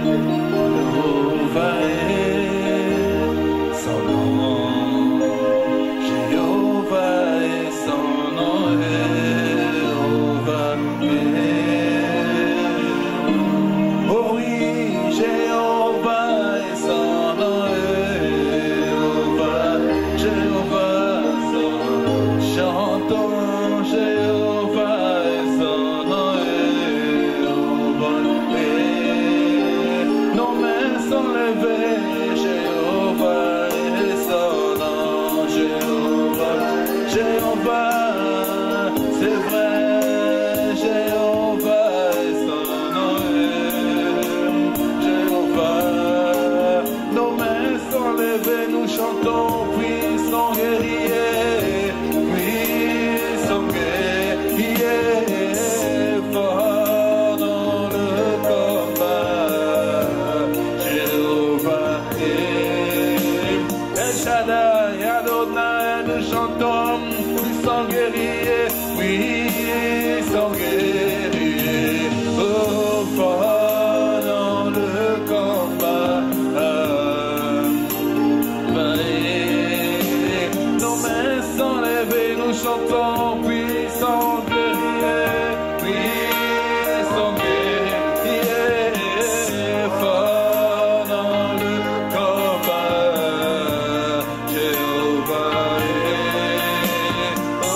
Jéhovah est son nom. Jéhovah est son nom. Jéhovah est. Oh oui, Jéhovah est son nom. Jéhovah, Jéhovah son nom. Chantons Jéhovah est son nom. Jéhovah est. Nos mains sont levées. Jéhovah est son nom. Jéhovah, Jéhovah, c'est vrai. Jéhovah est son nom. Jéhovah, nos mains sont levées, nous chantons, puissant guerrier, puissant guerrier, fort dans le combat. Jéhovah est. El Shaddai, Adonai, nous chantons, puissant guerrier, puissant guerrier, oh, fort dans le combat. Nos mains sont levées, nous chantons, puissant guerrier, puissant guerrier, fort dans le combat. Jéhovah est, oh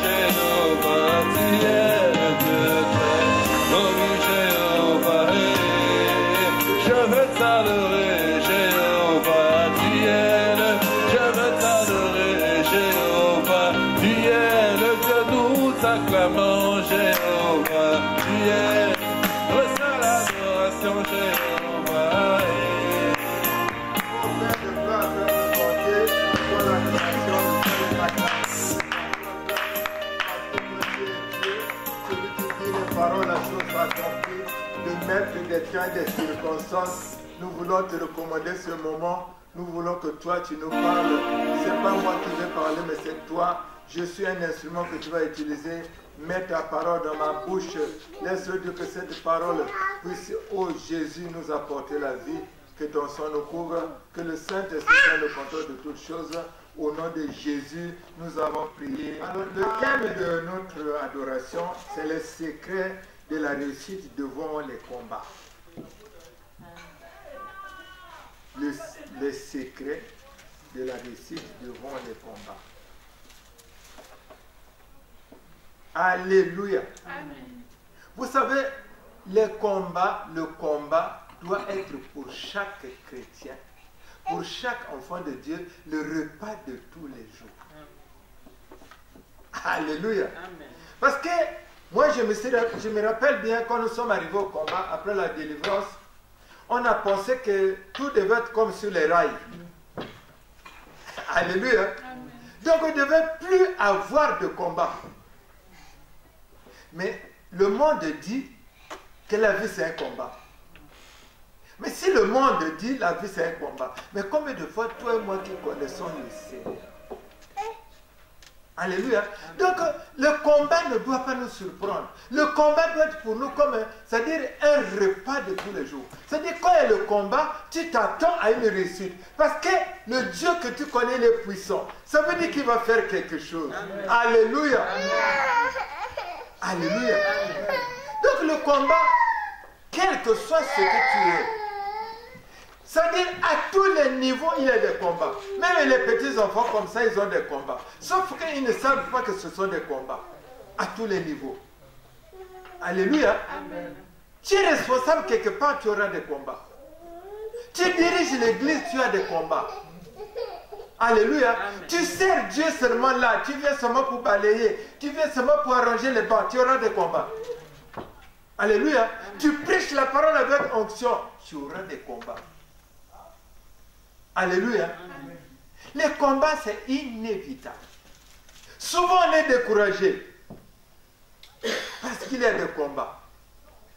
Jéhovah, tu es le Dieu très. Oh oui, Jéhovah est, je veux t'adorer, Jéhovah, tu es le, je veux t'adorer, Jéhovah, tu es le Dieu, nous t'acclamons, Jéhovah, tu es, reçois l'adoration, Jéhovah est. Parole, la chose accomplie, le maître des temps et des circonstances. Nous voulons te recommander ce moment. Nous voulons que toi tu nous parles. C'est pas moi qui vais parler, mais c'est toi. Je suis un instrument que tu vas utiliser. Mets ta parole dans ma bouche. Laisse-le dire que cette parole puisse, oh Jésus, nous apporter la vie. Que ton sang nous couvre. Que le Saint-Esprit prenne le contrôle de toutes choses. Au nom de Jésus, nous avons prié. Alors, le thème de notre adoration, c'est le secret de la réussite devant les combats. Le secret de la réussite devant les combats. Alléluia. Amen. Vous savez, le combat doit être pour chaque chrétien, pour chaque enfant de Dieu, le repas de tous les jours. Alléluia. Amen. Parce que moi, je me rappelle bien quand nous sommes arrivés au combat, après la délivrance, on a pensé que tout devait être comme sur les rails. Alléluia. Amen. Donc, on ne devait plus avoir de combat. Mais le monde dit que la vie, c'est un combat. Mais si le monde dit la vie, c'est un combat, mais combien de fois toi et moi qui connaissons le Seigneur? Alléluia. Donc, le combat ne doit pas nous surprendre. Le combat doit être pour nous comme, c'est-à-dire un repas de tous les jours. C'est-à-dire, quand il y a le combat, tu t'attends à une réussite. Parce que le Dieu que tu connais, il est puissant. Ça veut dire qu'il va faire quelque chose. Amen. Alléluia. Amen. Alléluia. Donc, le combat, quel que soit ce que tu es, c'est-à-dire, à tous les niveaux, il y a des combats. Même les petits enfants comme ça, ils ont des combats. Sauf qu'ils ne savent pas que ce sont des combats. À tous les niveaux. Alléluia. Amen. Tu es responsable quelque part, tu auras des combats. Tu diriges l'église, tu as des combats. Alléluia. Amen. Tu sers Dieu seulement là. Tu viens seulement pour balayer. Tu viens seulement pour arranger les bancs. Tu auras des combats. Alléluia. Amen. Tu prêches la parole avec onction. Tu auras des combats. Alléluia. Amen. Les combats, c'est inévitable. Souvent, on est découragé. Parce qu'il y a des combats.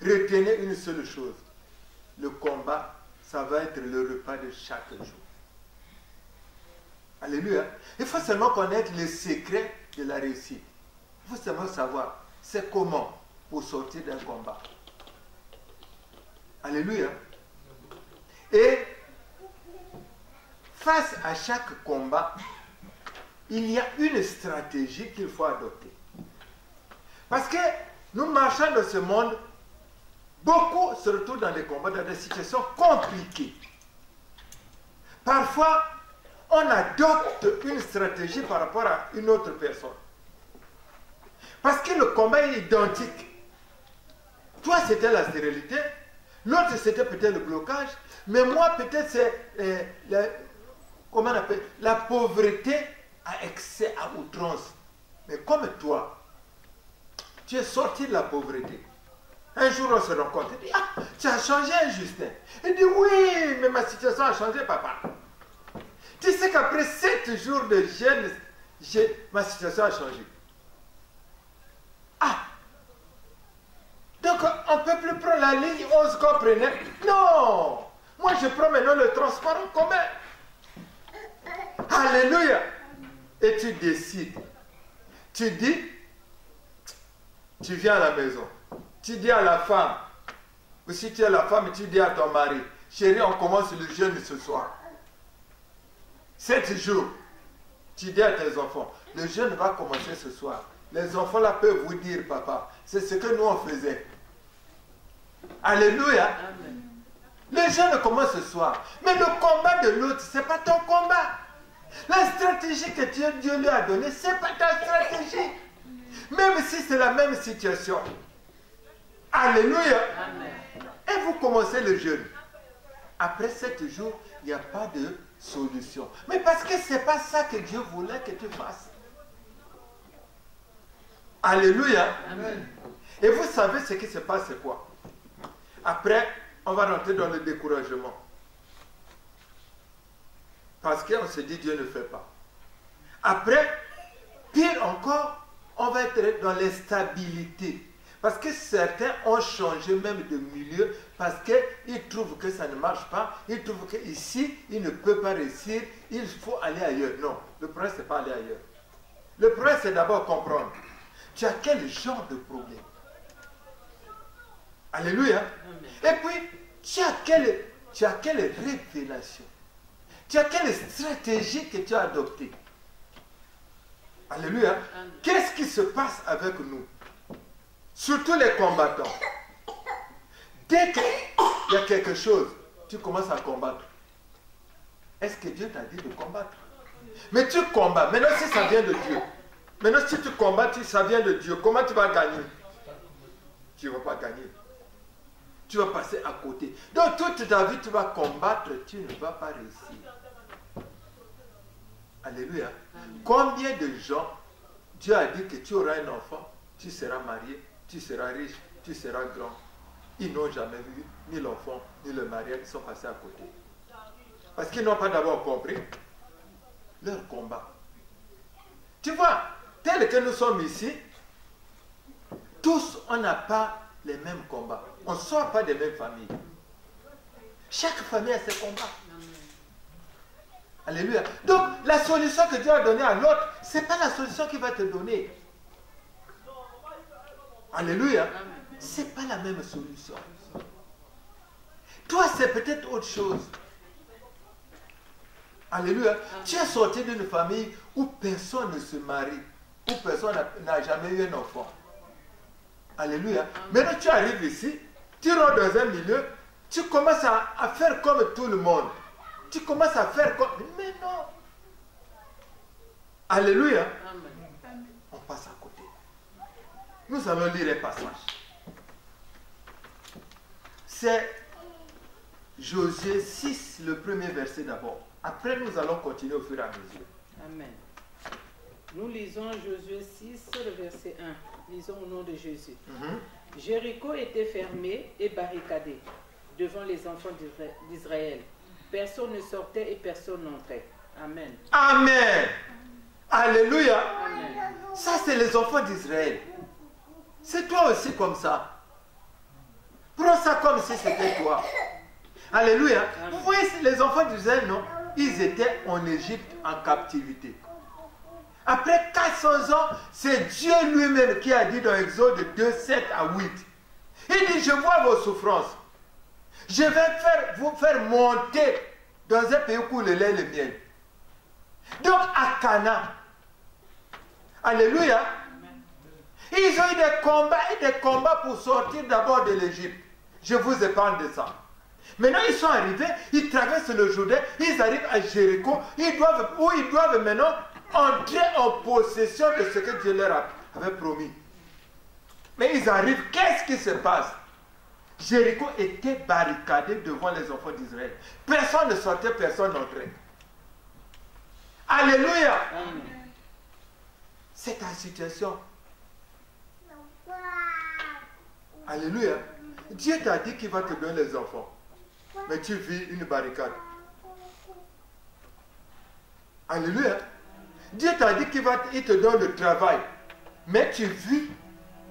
Retenez une seule chose. Le combat, ça va être le repas de chaque jour. Alléluia. Il faut seulement connaître le secret de la réussite. Il faut seulement savoir c'est comment pour sortir d'un combat. Alléluia. Et face à chaque combat, il y a une stratégie qu'il faut adopter. Parce que nous marchons dans ce monde, beaucoup se retrouvent dans des combats, dans des situations compliquées. Parfois, on adopte une stratégie par rapport à une autre personne. Parce que le combat est identique. Toi, c'était la stérilité, l'autre, c'était peut-être le blocage, mais moi, peut-être, c'est comment on appelle, la pauvreté à excès, à outrance. Mais comme toi, tu es sorti de la pauvreté. Un jour, on se rencontre. Il dit, ah, tu as changé, Justin. Il dit, oui, mais ma situation a changé, papa. Tu sais qu'après 7 jours de jeûne, ma situation a changé. Ah! Donc, on ne peut plus prendre la ligne 11 qu'on prenait. Non! Moi, je prends maintenant le transport en commun. Alléluia! Et tu décides. Tu dis, tu viens à la maison. Tu dis à la femme, ou si tu es la femme, tu dis à ton mari, chérie, on commence le jeûne ce soir. 7 jours. Tu dis à tes enfants, le jeûne va commencer ce soir. Les enfants là peuvent vous dire, papa, c'est ce que nous on faisait. Alléluia. Amen. Le jeûne commence ce soir. Mais le combat de l'autre, ce n'est pas ton combat. La stratégie que Dieu lui a donnée, ce n'est pas ta stratégie. Même si c'est la même situation. Alléluia. Amen. Et vous commencez le jeûne. Après 7 jours, il n'y a pas de solution. Mais parce que ce n'est pas ça que Dieu voulait que tu fasses. Alléluia. Amen. Et vous savez ce qui se passe, c'est quoi? Après, on va rentrer dans le découragement. Parce qu'on se dit Dieu ne fait pas. Après, pire encore, on va être dans l'instabilité. Parce que certains ont changé même de milieu parce qu'ils trouvent que ça ne marche pas. Ils trouvent qu'ici, ils ne peuvent pas réussir. Il faut aller ailleurs. Non, le problème, ce n'est pas aller ailleurs. Le problème, c'est d'abord comprendre. Tu as quel genre de problème? Alléluia. Amen. Et puis, tu as quelle révélation? Tu as quelle stratégie que tu as adoptée? Alléluia. Qu'est-ce qui se passe avec nous? Surtout les combattants. Dès qu'il y a quelque chose, tu commences à combattre. Est-ce que Dieu t'a dit de combattre? Mais tu combats. Maintenant, si ça vient de Dieu. Maintenant, si tu combats, ça vient de Dieu. Comment tu vas gagner? Tu ne vas pas gagner. Tu vas passer à côté. Donc, toute ta vie, tu vas combattre. Tu ne vas pas réussir. Alléluia. Combien de gens, Dieu a dit que tu auras un enfant, tu seras marié, tu seras riche, tu seras grand. Ils n'ont jamais vu ni l'enfant, ni le mariage, ils sont passés à côté. Parce qu'ils n'ont pas d'abord compris leur combat. Tu vois, tel que nous sommes ici, tous, on n'a pas les mêmes combats. On ne sort pas des mêmes familles. Chaque famille a ses combats. Alléluia. Donc, la solution que Dieu a donnée à l'autre, ce n'est pas la solution qu'il va te donner. Alléluia. Ce n'est pas la même solution. Toi, c'est peut-être autre chose. Alléluia. Tu es sorti d'une famille où personne ne se marie, où personne n'a jamais eu un enfant. Alléluia. Maintenant, tu arrives ici, tu rentres dans un milieu, tu commences à faire comme tout le monde. Tu commences à faire comme... Mais non. Alléluia. Amen. On passe à côté. Nous allons lire un passage. C'est Josué 6, le premier verset d'abord. Après, nous allons continuer au fur et à mesure. Amen. Nous lisons Josué 6, le verset 1. Lisons au nom de Jésus. Jéricho était fermé et barricadé devant les enfants d'Israël. Personne ne sortait et personne n'entrait. Amen. Amen. Alléluia. Amen. Ça, c'est les enfants d'Israël. C'est toi aussi comme ça. Prends ça comme si c'était toi. Alléluia. Amen. Vous voyez, les enfants d'Israël, non? Ils étaient en Égypte en captivité. Après 400 ans, c'est Dieu lui-même qui a dit dans Exode 2, 7 à 8. Il dit, je vois vos souffrances. Je vais vous faire monter dans un pays où coule le lait et le miel. Donc à Cana, alléluia, ils ont eu des combats et des combats pour sortir d'abord de l'Égypte. Je vous épargne de ça. Maintenant ils sont arrivés, ils traversent le Jourdain, ils arrivent à Jéricho, ils doivent maintenant entrer en possession de ce que Dieu leur avait promis. Mais ils arrivent, qu'est-ce qui se passe? Jéricho était barricadé devant les enfants d'Israël. Personne ne sortait, personne n'entrait. Alléluia. C'est ta situation. Alléluia. Dieu t'a dit qu'il va te donner les enfants. Mais tu vis une barricade. Alléluia. Dieu t'a dit qu'il te donne le travail. Mais tu vis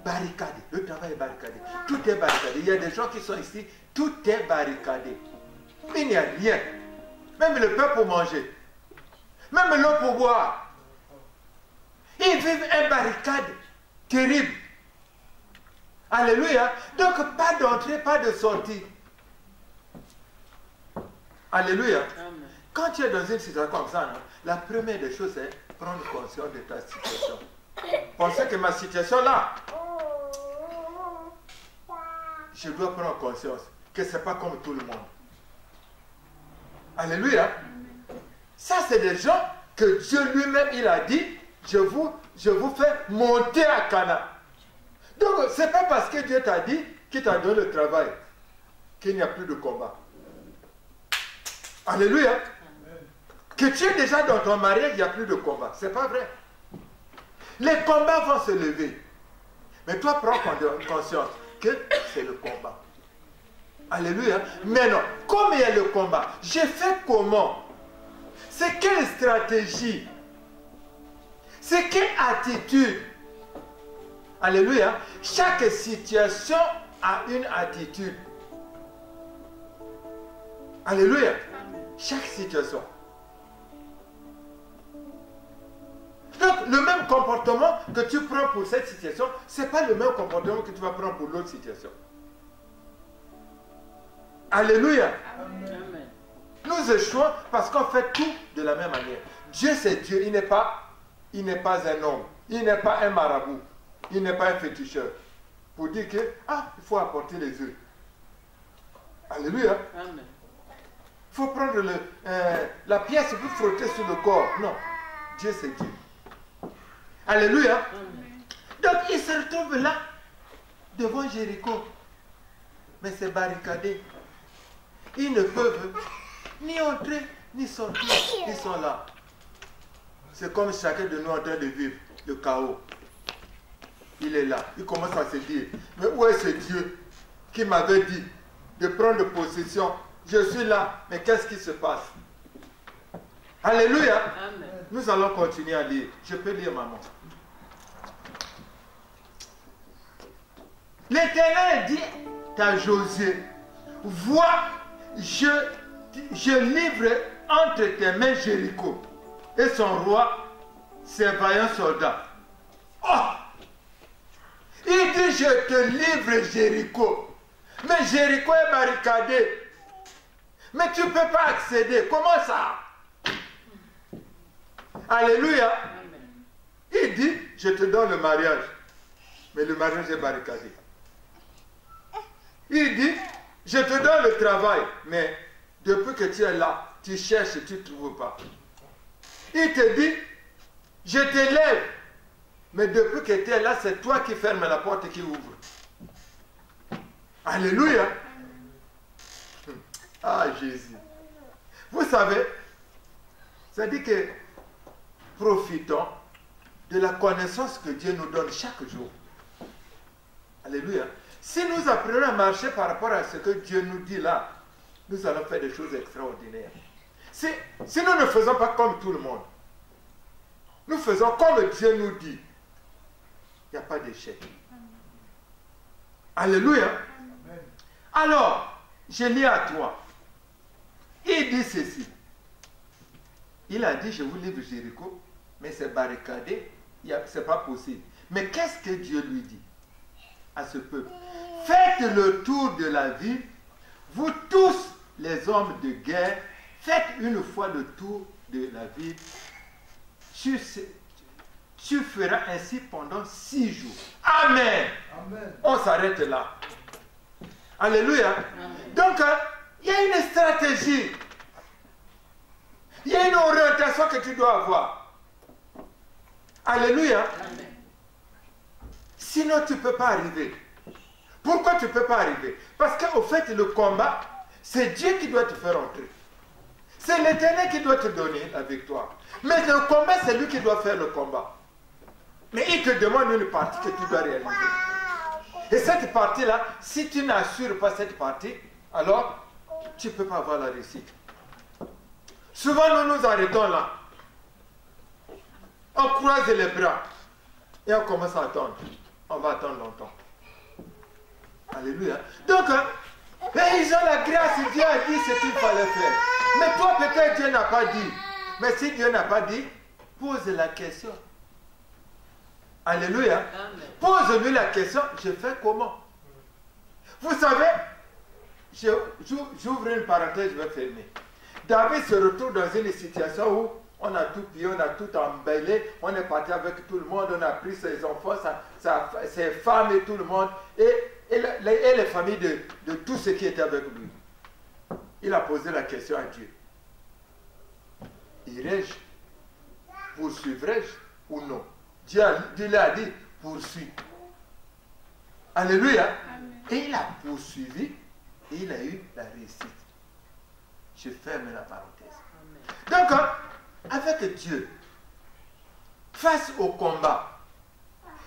barricadé. Le travail est barricadé. Tout est barricadé. Il y a des gens qui sont ici. Tout est barricadé. Il n'y a rien. Même le pain pour manger. Même l'eau pour boire. Ils vivent une barricade terrible. Alléluia. Donc pas d'entrée, pas de sortie. Alléluia. Amen. Quand tu es dans une situation comme ça, non, la première des choses est prendre conscience de ta situation. Pensez que ma situation là, je dois prendre conscience que ce n'est pas comme tout le monde. Alléluia. Ça, c'est des gens que Dieu lui-même, il a dit, je vous fais monter à Cana. Donc, ce n'est pas parce que Dieu t'a dit qu'il t'a donné le travail qu'il n'y a plus de combat. Alléluia. Que tu es déjà dans ton mariage, il n'y a plus de combat. Ce n'est pas vrai. Les combats vont se lever. Mais toi, prends conscience que c'est le combat. Alléluia. Mais non, comme il y a le combat, j'ai fait comment? C'est quelle stratégie? C'est quelle attitude? Alléluia. Chaque situation a une attitude. Alléluia. Chaque situation. Donc, le même comportement que tu prends pour cette situation, ce n'est pas le même comportement que tu vas prendre pour l'autre situation. Alléluia. Amen. Nous échouons parce qu'on fait tout de la même manière. Dieu, c'est Dieu. Il n'est pas un homme. Il n'est pas un marabout. Il n'est pas un féticheur. Pour dire que, il faut apporter les œufs. Alléluia. Amen. Il faut prendre la pièce pour frotter sur le corps. Non. Dieu, c'est Dieu. Alléluia. Donc, ils se retrouvent là, devant Jéricho. Mais c'est barricadé. Ils ne peuvent ni entrer, ni sortir. Ils sont là. C'est comme chacun de nous en train de vivre le chaos. Il est là. Il commence à se dire, mais où est ce Dieu qui m'avait dit de prendre possession? Je suis là, mais qu'est-ce qui se passe? Alléluia. Amen. Nous allons continuer à lire. Je peux lire, maman. L'Éternel dit à Josué, vois, je livre entre tes mains Jéricho et son roi, ses vaillants soldats. Oh! Il dit, je te livre Jéricho. Mais Jéricho est barricadé. Mais tu ne peux pas accéder. Comment ça? Alléluia. Il dit, je te donne le mariage. Mais le mariage est barricadé. Il dit, je te donne le travail. Mais depuis que tu es là, tu cherches et tu ne trouves pas. Il te dit, je t'élève. Mais depuis que tu es là, c'est toi qui fermes la porte et qui ouvre. Alléluia. Ah, Jésus. Vous savez, ça dit que profitons de la connaissance que Dieu nous donne chaque jour. Alléluia. Si nous apprenons à marcher par rapport à ce que Dieu nous dit là, nous allons faire des choses extraordinaires. Si nous ne faisons pas comme tout le monde, nous faisons comme Dieu nous dit, il n'y a pas d'échec. Alléluia. Alors, je lis à toi. Il dit ceci. Il a dit, je vous livre Jéricho, mais c'est barricadé, ce n'est pas possible. Mais qu'est-ce que Dieu lui dit à ce peuple? Faites le tour de la ville, vous tous les hommes de guerre, faites une fois le tour de la ville. Tu feras ainsi pendant 6 jours. Amen. Amen. On s'arrête là. Alléluia. Donc, il y a une stratégie. Il y a une orientation que tu dois avoir. Alléluia. Amen. Sinon, tu ne peux pas arriver. Pourquoi tu ne peux pas arriver? Parce qu'au fait, le combat, c'est Dieu qui doit te faire entrer. C'est l'Éternel qui doit te donner la victoire. Mais le combat, c'est lui qui doit faire le combat. Mais il te demande une partie que tu dois réaliser. Et cette partie-là, si tu n'assures pas cette partie, alors tu ne peux pas avoir la réussite. Souvent, nous nous arrêtons là. On croise les bras et on commence à attendre. On va attendre longtemps. Alléluia. Donc, ils ont la grâce. Dieu a dit ce qu'il fallait faire. Mais toi, peut-être Dieu n'a pas dit. Mais si Dieu n'a pas dit, pose la question. Alléluia. Amen. Pose-lui la question, je fais comment? Vous savez, j'ouvre une parenthèse, je vais fermer. David se retrouve dans une situation où on a tout pillé, on a tout embellé, on est parti avec tout le monde, on a pris ses enfants, ses femmes et tout le monde, et les familles de tous ceux qui étaient avec lui. Il a posé la question à Dieu. Irai-je? Poursuivrai-je ou non? Dieu lui a dit, poursuis. Alléluia. Amen. Et il a poursuivi et il a eu la réussite. Je ferme la parenthèse. Donc, avec Dieu, face au combat,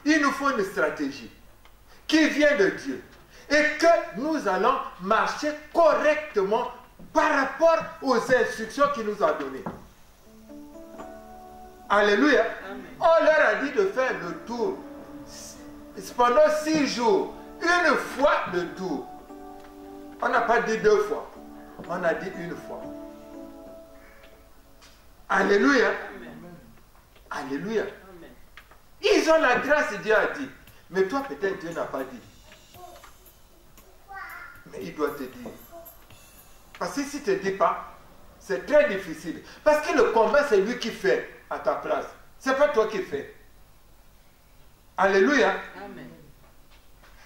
il nous faut une stratégie qui vient de Dieu et que nous allons marcher correctement par rapport aux instructions qu'il nous a données. Alléluia. Amen. On leur a dit de faire le tour pendant 6 jours. Une fois le tour. On n'a pas dit 2 fois. On a dit une fois. Alléluia. Amen. Alléluia. Amen. Ils ont la grâce, Dieu a dit. Mais toi, peut-être, Dieu n'a pas dit. Mais il doit te dire. Parce que s'il ne te dit pas, c'est très difficile. Parce que le combat, c'est lui qui fait à ta place. Ce n'est pas toi qui fais. Alléluia. Amen.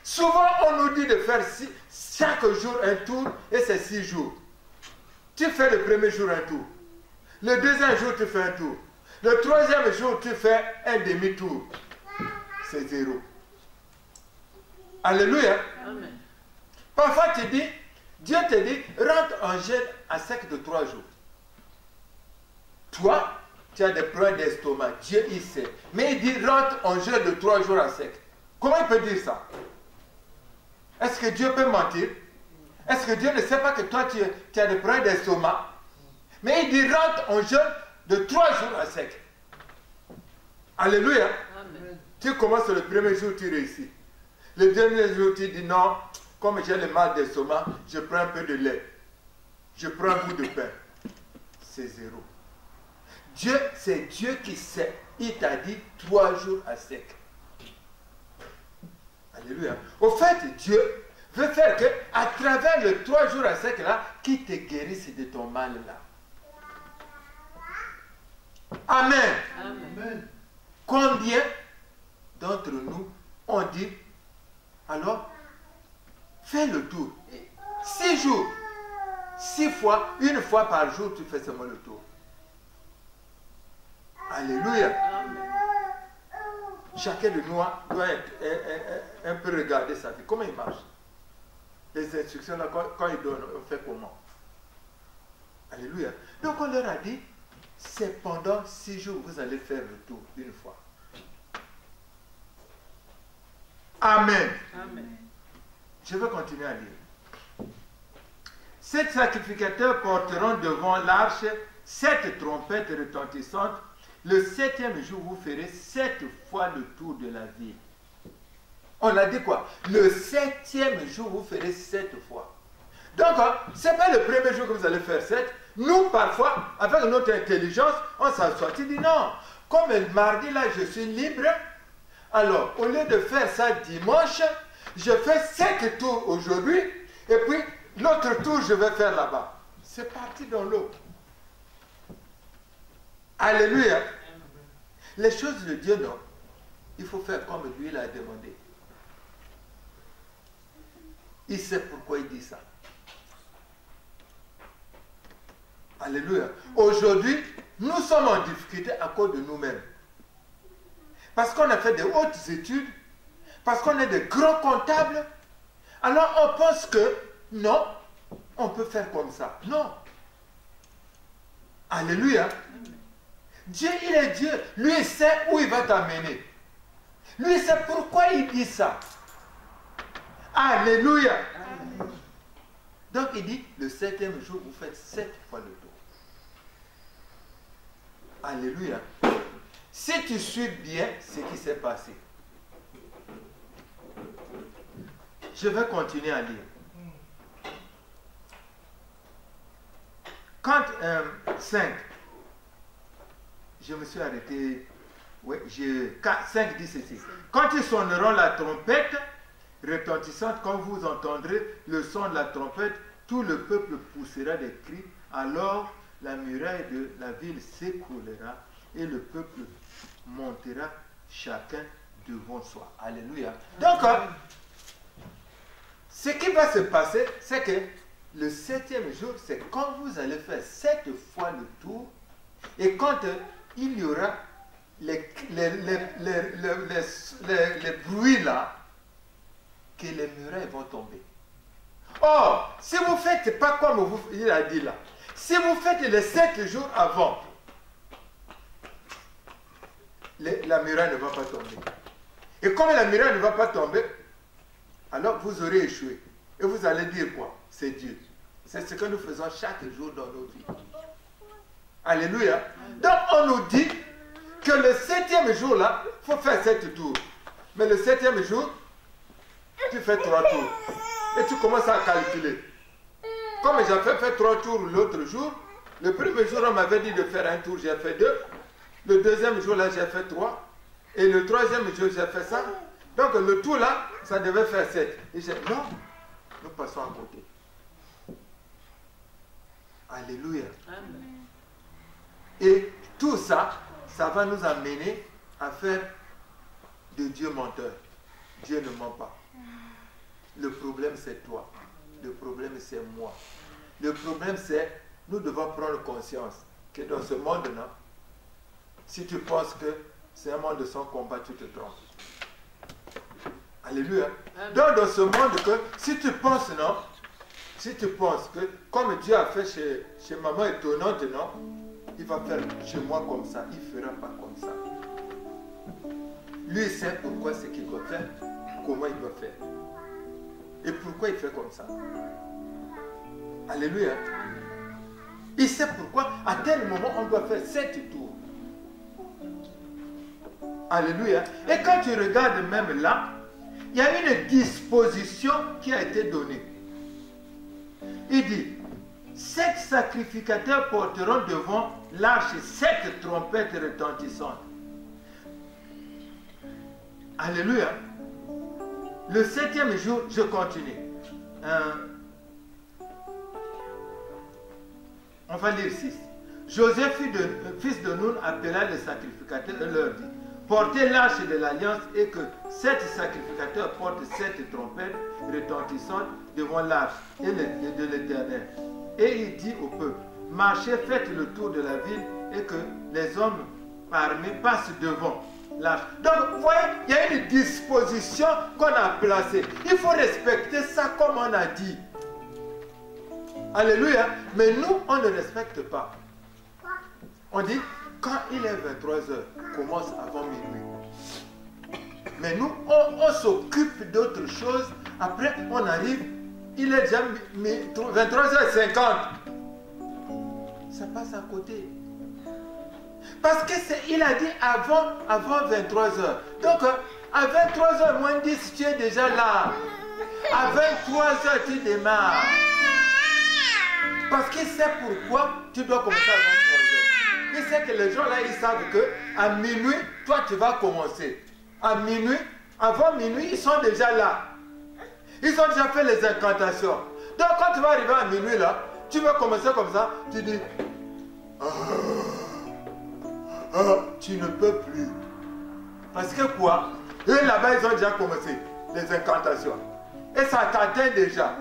Souvent, on nous dit de faire chaque jour un tour et c'est 6 jours. Tu fais le premier jour un tour. Le deuxième jour, tu fais un tour. Le troisième jour, tu fais un demi-tour. C'est 0. Alléluia. Amen. Parfois, tu dis, Dieu te dit, rentre en jeûne à sec de 3 jours. Toi, tu as des problèmes d'estomac. Dieu, il sait. Mais il dit, rentre en jeûne de 3 jours à sec. Comment il peut dire ça? Est-ce que Dieu peut mentir? Est-ce que Dieu ne sait pas que toi, tu as des problèmes d'estomac? Mais il dit, rentre en jeûne de 3 jours à sec. Alléluia. Amen. Tu commences le premier jour, tu réussis. Le deuxième jour, tu dis, non, comme j'ai le mal d'estomac, je prends un peu de lait. Je prends un bout de pain. C'est 0. Dieu, c'est Dieu qui sait. Il t'a dit 3 jours à sec. Alléluia. Au fait, Dieu veut faire que, à travers les 3 jours à sec là, qu'il te guérisse de ton mal là. Amen. Amen. Amen. Combien d'entre nous ont dit, alors, fais le tour. 6 jours. 6 fois, une fois par jour, tu fais seulement le tour. Alléluia. Amen. Chacun de nous doit un peu regarder sa vie. Comment il marche? Les instructions, là, quand il donne, on fait comment? Alléluia. Donc on leur a dit, c'est pendant 6 jours que vous allez faire le tour, une fois. Amen. Amen. Je vais continuer à lire. 7 sacrificateurs porteront devant l'arche 7 trompettes retentissantes. Le 7e jour, vous ferez 7 fois le tour de la ville. On a dit quoi? Le 7e jour, vous ferez 7 fois. Donc, ce n'est pas le premier jour que vous allez faire 7. Nous, parfois, avec notre intelligence, on s'assoit. Tu dis non, comme le mardi, là, je suis libre. Alors, au lieu de faire ça dimanche, je fais 7 tours aujourd'hui. Et puis, l'autre tour, je vais faire là-bas. C'est parti dans l'eau. Alléluia. Les choses de Dieu, non. Il faut faire comme lui l'a demandé. Il sait pourquoi il dit ça. Alléluia. Aujourd'hui, nous sommes en difficulté à cause de nous-mêmes. Parce qu'on a fait de hautes études, parce qu'on est de grands comptables, alors on pense que non, on peut faire comme ça. Non. Alléluia. Dieu, il est Dieu. Lui, il sait où il va t'amener. Lui, il sait pourquoi il dit ça. Alléluia. Donc, il dit, le 7e jour, vous faites 7 fois le tour. Alléluia. Si tu suis bien ce qui s'est passé. Je vais continuer à lire. Quand 5, je me suis arrêté, oui, 5 dit ceci. Quand ils sonneront la trompette retentissante, quand vous entendrez le son de la trompette, tout le peuple poussera des cris, alors la muraille de la ville s'écroulera et le peuple montera chacun devant soi. Alléluia. Donc, ce qui va se passer, c'est que le 7e jour, c'est quand vous allez faire 7 fois le tour et quand il y aura les bruits là, que les murailles vont tomber. Or, si vous faites pas comme il a dit là, si vous faites les 7 jours avant, la muraille ne va pas tomber. Et comme la muraille ne va pas tomber, alors vous aurez échoué. Et vous allez dire quoi? C'est Dieu. C'est ce que nous faisons chaque jour dans nos vies. Alléluia. Donc on nous dit que le 7e jour là, il faut faire 7 tours. Mais le 7e jour, tu fais 3 tours. Et tu commences à calculer. Comme j'ai fait 3 tours l'autre jour, le premier jour on m'avait dit de faire un tour, j'ai fait 2. Le deuxième jour là, j'ai fait 3. Et le troisième jour, j'ai fait ça. Donc le tout là, ça devait faire 7. Et j'ai dit non, nous passons à côté. Alléluia. Amen. Et tout ça, ça va nous amener à faire de Dieu menteur. Dieu ne ment pas. Le problème c'est toi. Le problème c'est moi. Le problème c'est, nous devons prendre conscience que dans ce monde-là, si tu penses que c'est un monde sans combat, tu te trompes. Alléluia. Amen. Donc dans ce monde que, si tu penses non, si tu penses que comme Dieu a fait chez maman étonnante, non, il va faire chez moi comme ça, il ne fera pas comme ça. Lui il sait pourquoi ce qu'il doit faire, comment il doit faire. Et pourquoi il fait comme ça. Alléluia. Il sait pourquoi à tel moment on doit faire 7 tours. Alléluia. Et quand tu regardes même là, il y a une disposition qui a été donnée. Il dit, 7 sacrificateurs porteront devant l'arche 7 trompettes retentissantes. Alléluia. Le 7e jour, je continue. On va lire 6. Joseph, fils de Nun, appela les sacrificateurs et leur dit, portez l'arche de l'alliance et que 7 sacrificateurs portent 7 trompettes retentissantes devant l'arche de l'Éternel. Et il dit au peuple, marchez, faites le tour de la ville et que les hommes armés passent devant l'arche. Donc, vous voyez, il y a une disposition qu'on a placée. Il faut respecter ça comme on a dit. Alléluia. Mais nous, on ne respecte pas. On dit, quand il est 23h, commence avant minuit. Mais nous, on s'occupe d'autre chose. Après, on arrive, il est déjà 23h50. Ça passe à côté. Parce qu'il a dit avant 23h. Donc, à 23h moins 10, tu es déjà là. À 23h, tu démarres. Parce qu'il sait pourquoi tu dois commencer à 23h. Il sait que les gens là, ils savent qu'à minuit, toi, tu vas commencer. À minuit, avant minuit, ils sont déjà là. Ils ont déjà fait les incantations. Donc quand tu vas arriver à minuit là, tu vas commencer comme ça, tu dis, tu ne peux plus. Parce que quoi? Eux là-bas, ils ont déjà commencé les incantations. Et ça t'atteint déjà.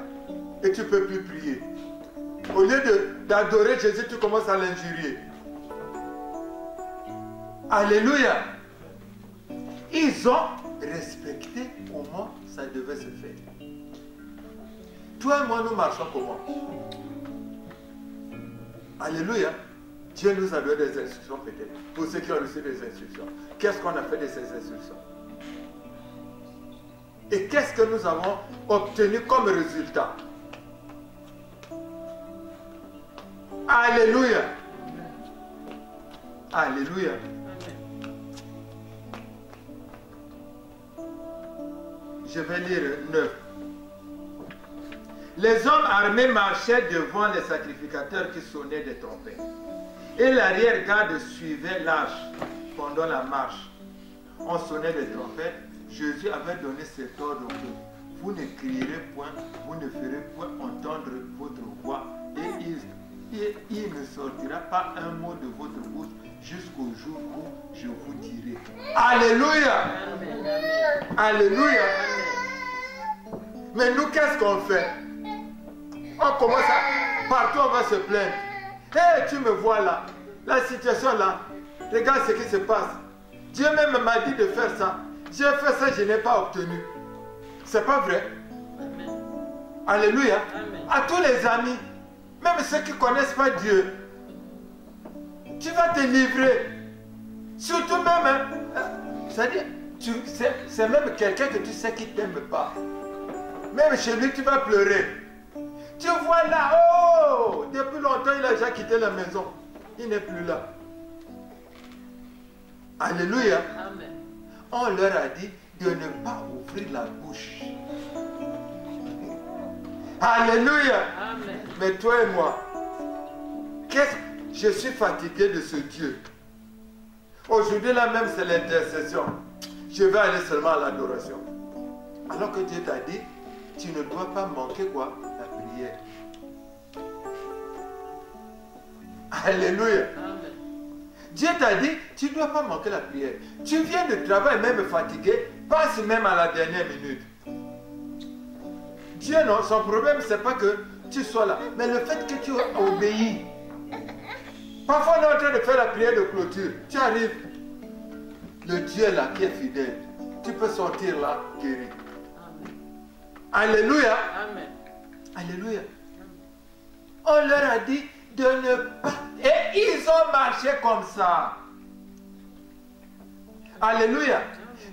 Et tu ne peux plus prier. Au lieu d'adorer Jésus, tu commences à l'injurier. Alléluia. Ils ont respecté comment ça devait se faire. Toi et moi, nous marchons comment? Alléluia. Dieu nous a donné des instructions peut-être. Pour ceux qui ont reçu des instructions. Qu'est-ce qu'on a fait de ces instructions? Et qu'est-ce que nous avons obtenu comme résultat? Alléluia. Alléluia. Je vais lire 9. Les hommes armés marchaient devant les sacrificateurs qui sonnaient des trompettes. Et l'arrière-garde suivait l'arche pendant la marche. On sonnait des trompettes. Jésus avait donné cet ordre que vous ne crierez point, vous ne ferez point entendre votre voix et il ne sortira pas un mot de votre bouche jusqu'au jour où je vous dirai. Alléluia. Amen. Alléluia. Amen. Mais nous, qu'est-ce qu'on fait? On commence à... Partout, on va se plaindre. Hé, tu me vois là. La situation là. Regarde ce qui se passe. Dieu même m'a dit de faire ça. J'ai fait ça, je n'ai pas obtenu. C'est pas vrai? Amen. Alléluia. Amen. À tous les amis, même ceux qui ne connaissent pas Dieu, tu vas te livrer. Surtout même, c'est-à-dire, c'est même quelqu'un que tu sais qui ne t'aime pas. Même chez lui, tu vas pleurer. Tu vois là, oh, depuis longtemps, il a déjà quitté la maison. Il n'est plus là. Alléluia. Amen. On leur a dit de ne pas ouvrir la bouche. Alléluia. Amen. Mais toi et moi, je suis fatigué de ce Dieu. Aujourd'hui là même c'est l'intercession. Je vais aller seulement à l'adoration. Alors que Dieu t'a dit, tu ne dois pas manquer quoi? La prière. Alléluia. Amen. Dieu t'a dit, tu ne dois pas manquer la prière. Tu viens de travail même fatigué, passe même à la dernière minute. Dieu, non, son problème, c'est pas que tu sois là, mais le fait que tu obéis. Parfois, on est en train de faire la prière de clôture. Tu arrives, le Dieu là qui est fidèle, tu peux sortir là guéri. Amen. Alléluia. Amen. Alléluia. On leur a dit de ne pas... Et ils ont marché comme ça. Alléluia.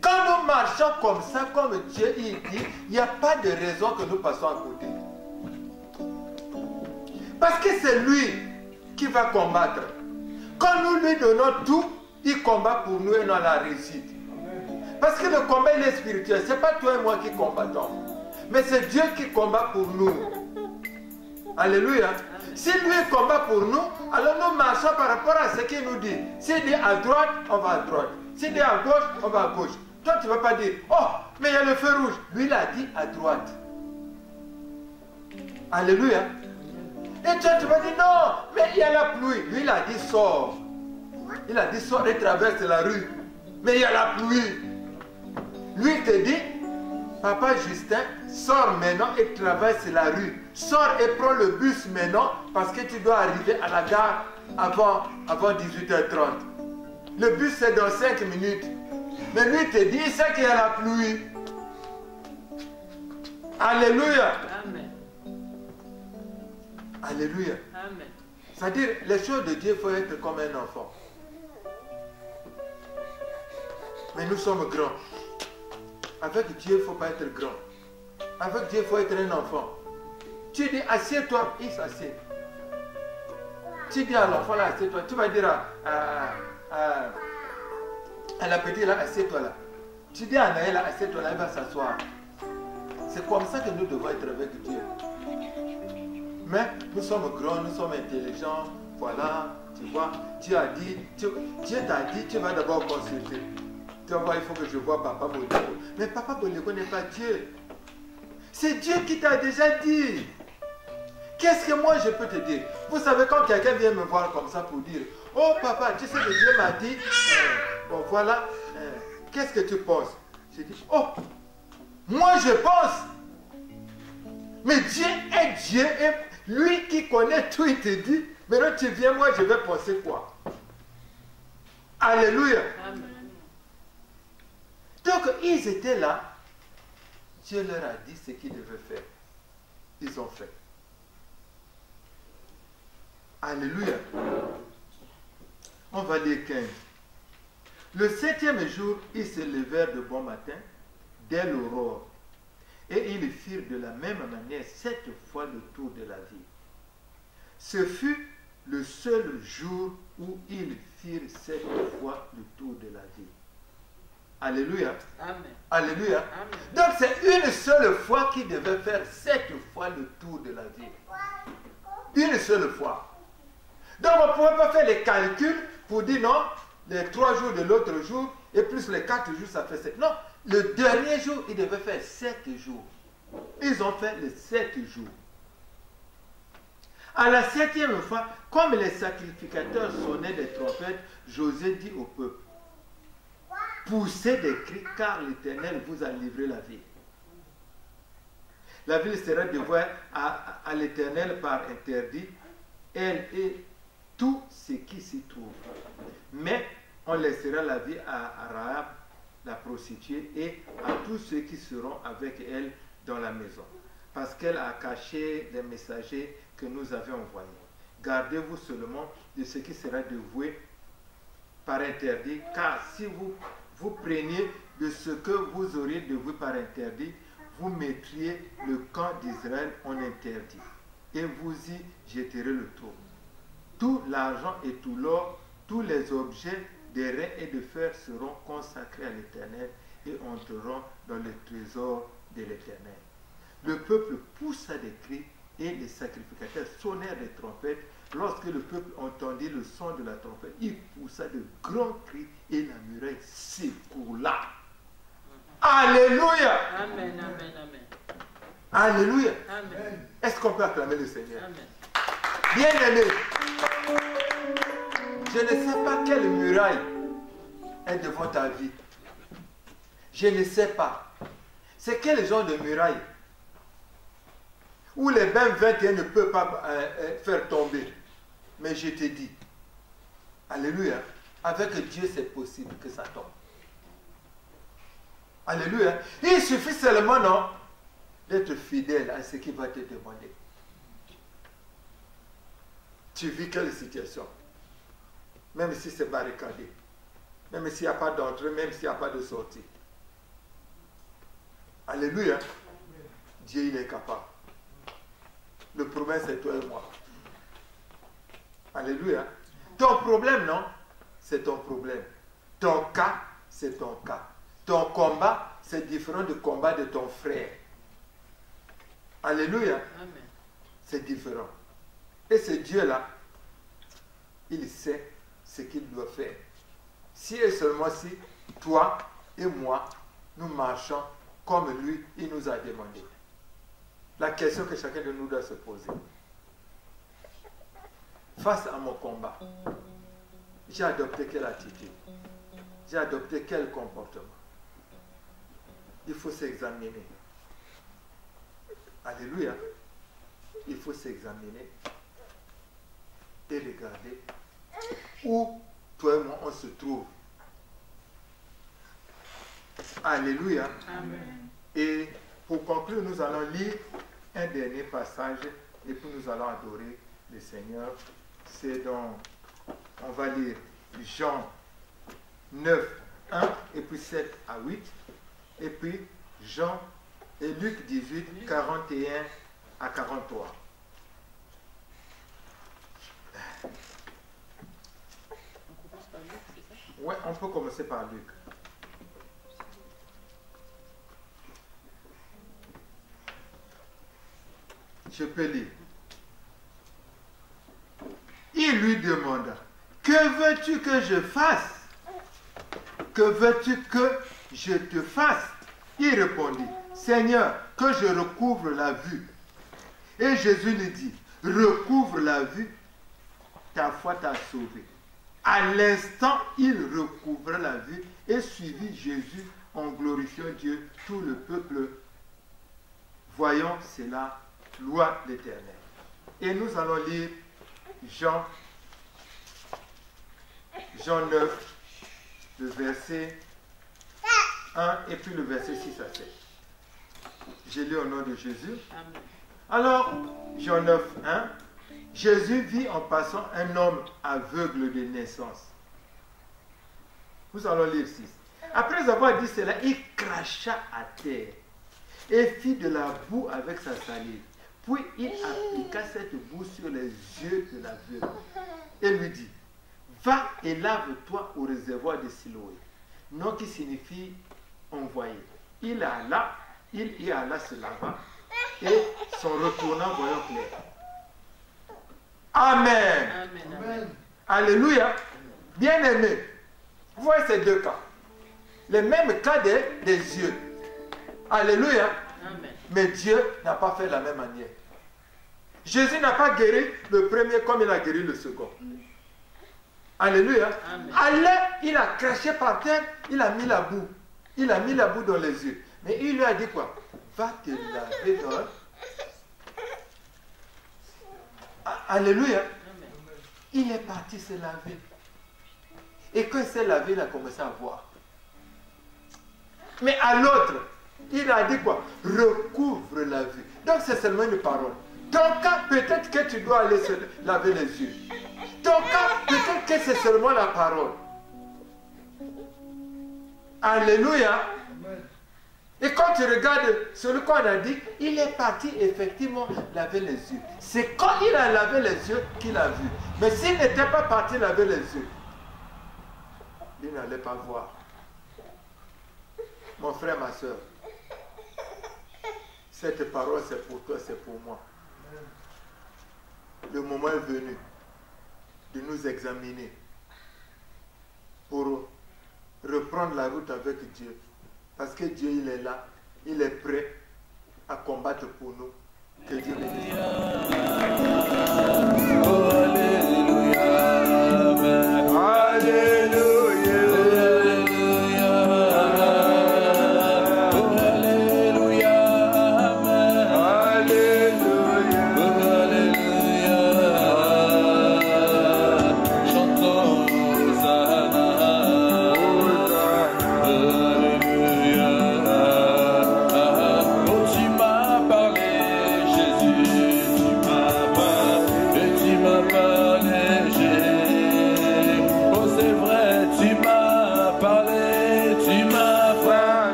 Quand nous marchons comme ça, comme Dieu il dit, il n'y a pas de raison que nous passons à côté. Parce que c'est lui qui va combattre. Quand nous lui donnons tout, il combat pour nous et non la réussite. Parce que le combat il est spirituel. Ce n'est pas toi et moi qui combattons. Mais c'est Dieu qui combat pour nous. Alléluia. Si lui combat pour nous, alors nous marchons par rapport à ce qu'il nous dit. S'il dit à droite, on va à droite. S'il dit à gauche, on va à gauche. Toi, tu ne vas pas dire, oh, mais il y a le feu rouge. Lui, il a dit à droite. Alléluia. Et toi, tu vas dire, non, mais il y a la pluie. Lui, il a dit, sors. Il a dit, sors et traverse la rue. Mais il y a la pluie. Lui, il te dit, Papa Justin, sors maintenant et traverse la rue. Sors et prends le bus maintenant parce que tu dois arriver à la gare avant 18h30. Le bus, c'est dans 5 minutes. Mais lui, il te dit, il sait qu'il y a la pluie. Alléluia. Amen. Alléluia. Amen. C'est-à-dire, les choses de Dieu, il faut être comme un enfant. Mais nous sommes grands. Avec Dieu, il ne faut pas être grand. Avec Dieu, il faut être un enfant. Tu dis, assieds-toi, il s'assied. Tu dis à l'enfant, là, assieds-toi. Tu vas dire à la petite, là, assieds-toi là. Tu dis à Naël, là, assieds-toi là, il va s'asseoir. C'est comme ça que nous devons être avec Dieu. Mais nous sommes grands, nous sommes intelligents. Voilà, tu vois, Dieu a dit, Dieu t'a dit, tu vas d'abord consulter. Tu vas voir, il faut que je vois Papa Boleko. Mais Papa Boleko n'est pas Dieu. C'est Dieu qui t'a déjà dit. Qu'est-ce que moi je peux te dire? Vous savez, quand quelqu'un vient me voir comme ça pour dire, oh papa, tu sais que Dieu m'a dit, bon voilà, qu'est-ce que tu penses? Je dis, oh, moi je pense. Mais Dieu est Dieu et lui qui connaît tout, il te dit, maintenant tu viens, moi je vais penser quoi? Alléluia. Amen. Donc ils étaient là, Dieu leur a dit ce qu'ils devaient faire. Ils ont fait. Alléluia. On va lire 15. Le 7e jour, ils se levèrent de bon matin, dès l'aurore, et ils firent de la même manière 7 fois le tour de la ville. Ce fut le seul jour où ils firent 7 fois le tour de la ville. Alléluia. Amen. Alléluia. Amen. Donc c'est une seule fois qu'ils devaient faire 7 fois le tour de la ville. Une seule fois. Donc on ne pouvait pas faire les calculs pour dire non, les 3 jours de l'autre jour et plus les 4 jours, ça fait 7. Non, le dernier jour, ils devaient faire 7 jours. Ils ont fait les 7 jours. À la 7e fois, comme les sacrificateurs sonnaient des trompettes, Josué dit au peuple, poussez des cris car l'Éternel vous a livré la ville. La ville sera dévouée à l'Éternel par interdit, elle et tout ce qui s'y trouve. Mais on laissera la vie à Rahab, la prostituée, et à tous ceux qui seront avec elle dans la maison, parce qu'elle a caché les messagers que nous avions envoyés. Gardez-vous seulement de ce qui sera dévoué par interdit, car si vous preniez de ce que vous auriez dévoué par interdit, vous mettriez le camp d'Israël en interdit, et vous y jetterez le tour. Tout l'argent et tout l'or, tous les objets d'airain et de fer seront consacrés à l'Éternel et entreront dans le trésor de l'Éternel. Le peuple poussa des cris et les sacrificateurs sonnèrent des trompettes. Lorsque le peuple entendit le son de la trompette, il poussa de grands cris et la muraille s'écroula. Alléluia. Amen, amen, amen. Alléluia. Amen. Est-ce qu'on peut acclamer le Seigneur? Amen. Bien-aimé, je ne sais pas quelle muraille est devant ta vie. Je ne sais pas. C'est quel genre de muraille où les bains 21 ne peuvent pas faire tomber. Mais je te dis, alléluia, avec Dieu c'est possible que ça tombe. Alléluia. Il suffit seulement, non, d'être fidèle à ce qu'il va te demander. Tu vis quelle situation? Même si c'est barricadé, même s'il n'y a pas d'entrée, même s'il n'y a pas de sortie. Alléluia. Dieu, il est capable. Le problème, c'est toi et moi. Alléluia. Ton problème, non, c'est ton problème. Ton cas, c'est ton cas. Ton combat, c'est différent du combat de ton frère. Alléluia. Amen. C'est différent. Et ce Dieu-là, il sait ce qu'il doit faire. Si et seulement si, toi et moi, nous marchons comme lui, il nous a demandé. La question que chacun de nous doit se poser. Face à mon combat, j'ai adopté quelle attitude? J'ai adopté quel comportement? Il faut s'examiner. Alléluia. Il faut s'examiner et regarder où toi et moi on se trouve. Alléluia. Amen. Et pour conclure, nous allons lire un dernier passage et puis nous allons adorer le Seigneur. C'est donc, on va lire Jean 9, 1 et puis 7 à 8 et puis Jean et Luc 18, 41 à 43. On commence par Luc, c'est ça? Ouais, on peut commencer par Luc. Je peux lire. Il lui demanda, que veux-tu que je fasse? Que veux-tu que je te fasse? Il répondit, Seigneur, que je recouvre la vue. Et Jésus lui dit, recouvre la vue, ta foi t'a sauvé. À l'instant, il recouvra la vue et suivit Jésus en glorifiant Dieu, tout le peuple. Voyons cela, loi l'Éternel. Et nous allons lire Jean 9, le verset 1 et puis le verset 6 à 7. J'ai lu au nom de Jésus. Amen. Alors, Jean 9, 1, Jésus vit en passant un homme aveugle de naissance. Nous allons lire 6. Après avoir dit cela, il cracha à terre et fit de la boue avec sa salive. Puis il appliqua cette boue sur les yeux de l'aveugle et lui dit, va et lave-toi au réservoir de Siloé, nom qui signifie envoyé. Il y alla se lava et son retournant voyant clair. Amen. Amen. Amen. Alléluia. Bien-aimé, vous voyez ces deux cas. Les mêmes cas des yeux. Alléluia. Amen. Mais Dieu n'a pas fait de la même manière. Jésus n'a pas guéri le premier comme il a guéri le second. Alléluia. Amen. Alors, il a craché par terre, il a mis la boue. Il a mis la boue dans les yeux. Mais il lui a dit quoi? Va te laver dans... Alléluia. Amen. Il est parti se laver. Et quand il s'est lavé, il a commencé à voir. Mais à l'autre, il a dit quoi? Recouvre la vue. Donc c'est seulement une parole. Ton cas, peut-être que tu dois aller se laver les yeux. Ton cas, peut-être que c'est seulement la parole. Alléluia. Et quand tu regardes celui qu'on a dit, il est parti effectivement laver les yeux. C'est quand il a lavé les yeux qu'il a vu. Mais s'il n'était pas parti laver les yeux, il n'allait pas voir. Mon frère, ma soeur, cette parole c'est pour toi, c'est pour moi. Le moment est venu de nous examiner pour reprendre la route avec Dieu. Parce que Dieu, il est là, il est prêt à combattre pour nous. Que Dieu bénisse.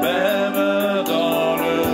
Même dans le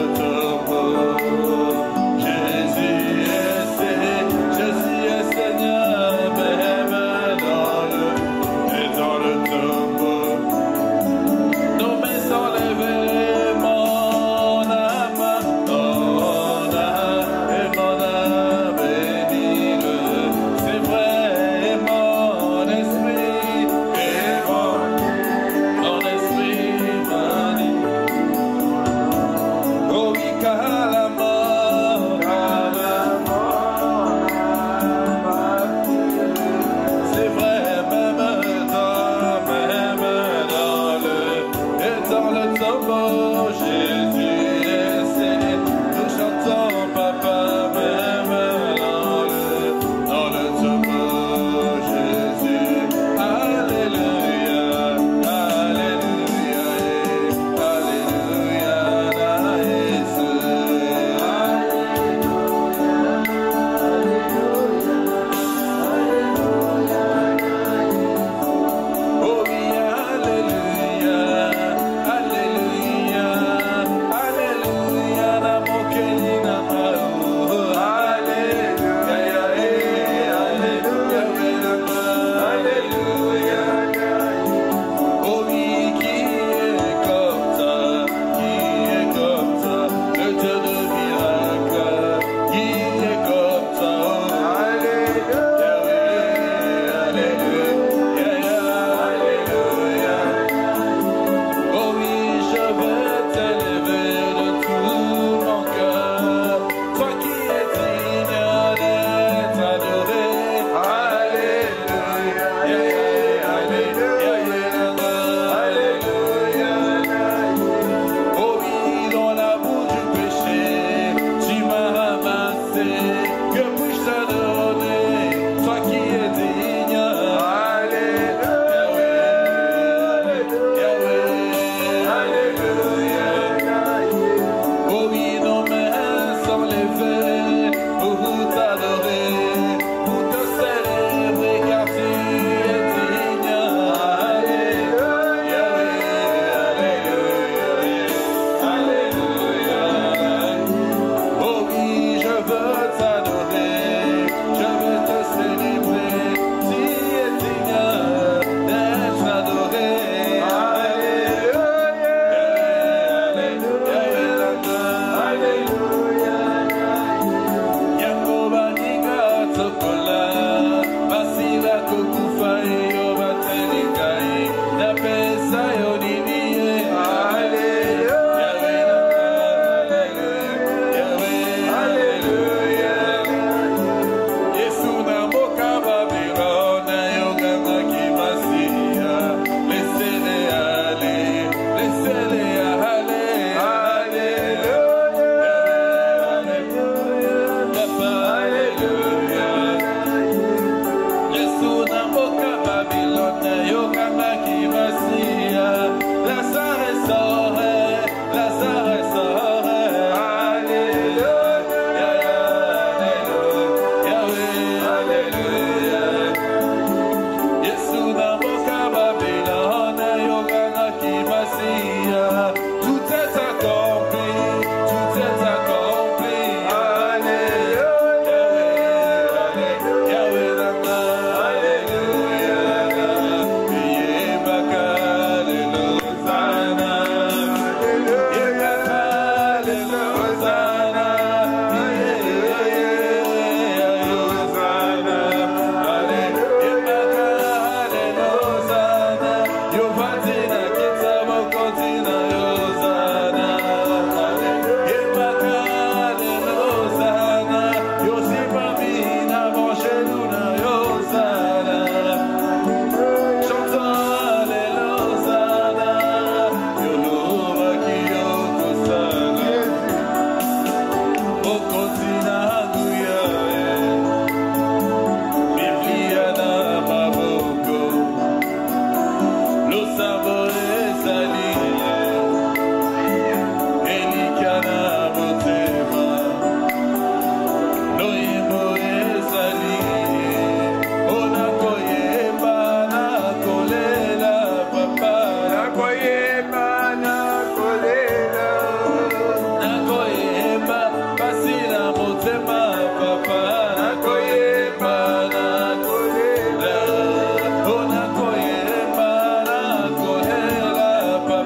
Papa,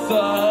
ça.